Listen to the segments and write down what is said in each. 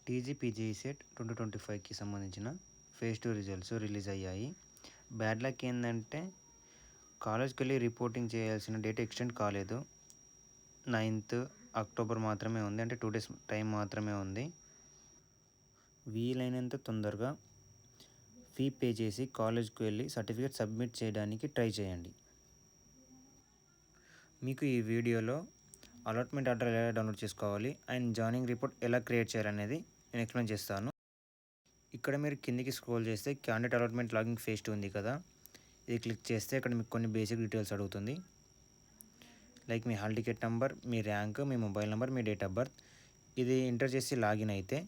టీజీపీజీ set 2025కి సంబంధించిన phase 2 results release అయ్యాయి. Bad luck ఏంటంటే కాలేజ్కి వెళ్ళి రిపోర్టింగ్ చేయాల్సిన డేట్ ఎక్స్టెండ్ కాలేదు. 9th అక్టోబర్ మాత్రమే ఉంది. అంటే 2 days టైం మాత్రమే ఉంది. వీలైనంత తొందరగా ఫీ పే చేసి కాలేజ్కి వెళ్ళి సర్టిఫికేట్ సబ్మిట్ చేయడానికి ట్రై చేయండి. మీకు ఈ వీడియోలో అలాట్మెంట్ ఆర్డర్ ఎలా డౌన్లోడ్ చేసుకోవాలి అండ్ జాయినింగ్ రిపోర్ట్ ఎలా క్రియేట్ చేయాలనేది నేను ఎక్స్ప్లెయిన్ చేస్తాను. ఇక్కడ మీరు కిందికి స్క్రోల్ చేస్తే క్యాండిడేట్ అలాట్మెంట్ లాగిన్ ఫేజ్ 2 ఉంది కదా, ఇది క్లిక్ చేస్తే ఇక్కడ మీకు కొన్ని బేసిక్ డీటెయిల్స్ అడుగుతుంది. Like me hall ticket number, me rank, me mobile number, me date of birth. ఇది ఎంటర్ చేసి లాగిన్ అయితే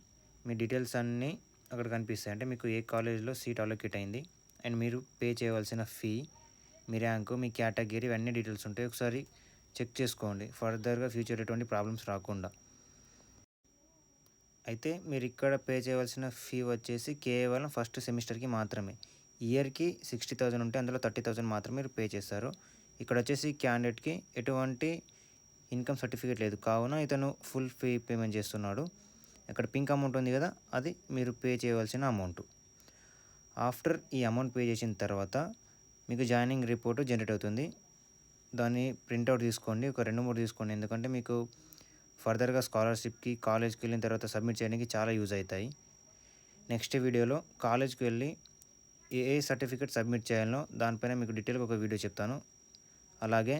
మీ డీటెయిల్స్ అన్నీ అక్కడ కనిపిస్తాయి. అంటే మీకు ఏ కాలేజ్లో సీట్ అలొకేట్ అయింది అండ్ మీరు పే చేయవలసిన ఫీ, మీ ర్యాంకు, మీ కేటగిరీ, ఇవన్నీ డీటెయిల్స్ ఉంటాయి. ఒకసారి చెక్ చేసుకోండి ఫర్దర్గా ఫ్యూచర్ ఎటువంటి ప్రాబ్లమ్స్ రాకుండా. అయితే మీరు ఇక్కడ పే చేయవలసిన ఫీ వచ్చేసి కేవలం ఫస్ట్ సెమిస్టర్కి మాత్రమే. ఇయర్కి 60,000 ఉంటే అందులో 30,000 మాత్రమే మీరు పే చేస్తారు. ఇక్కడ వచ్చేసి క్యాండిడేట్కి ఎటువంటి ఇన్కమ్ సర్టిఫికేట్ లేదు, కావున ఇతను ఫుల్ ఫీ పేమెంట్ చేస్తున్నాడు. ఇక్కడ పింక్ అమౌంట్ ఉంది కదా, అది మీరు పే చేయవలసిన అమౌంట్. ఆఫ్టర్ ఈ అమౌంట్ పే చేసిన తర్వాత మీకు జాయినింగ్ రిపోర్టు జనరేట్ అవుతుంది. దాన్ని ప్రింట్అవుట్ తీసుకోండి, ఒక 2-3 తీసుకోండి. ఎందుకంటే మీకు ఫర్దర్గా స్కాలర్షిప్కి కాలేజ్కి వెళ్ళిన తర్వాత సబ్మిట్ చేయడానికి చాలా యూజ్ అవుతాయి. నెక్స్ట్ వీడియోలో కాలేజ్కి వెళ్ళి ఏ సర్టిఫికేట్ సబ్మిట్ చేయాలనో దానిపైన మీకు డీటెయిల్గా ఒక వీడియో చెప్తాను. అలాగే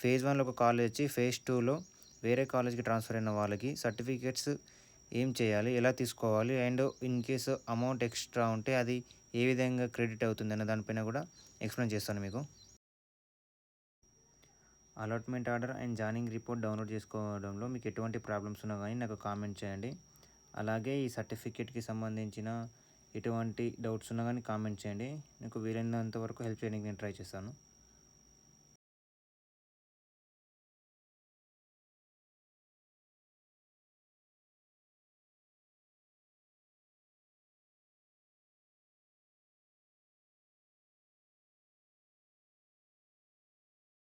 ఫేజ్ 1లో ఒక కాలేజ్ వచ్చి ఫేజ్ 2లో వేరే కాలేజ్కి ట్రాన్స్ఫర్ అయిన వాళ్ళకి సర్టిఫికేట్స్ ఏం చేయాలి, ఎలా తీసుకోవాలి, and in case amount extra ఉంటే అది ఏ విధంగా క్రెడిట్ అవుతుంది అన్న దానిపైన కూడా ఎక్స్ప్లెయిన్ చేస్తాను మీకు. Allotment order and joining report download చేసుకోవడంలో మీకు ఎటువంటి ప్రాబ్లమ్స్ ఉన్నా కానీ నాకు కామెంట్ చేయండి. అలాగే ఈ సర్టిఫికేట్కి సంబంధించిన ఎటువంటి డౌట్స్ ఉన్నా కానీ కామెంట్ చేయండి. మీకు వీలైనంత వరకు హెల్ప్ చేయడానికి నేను ట్రై చేస్తాను.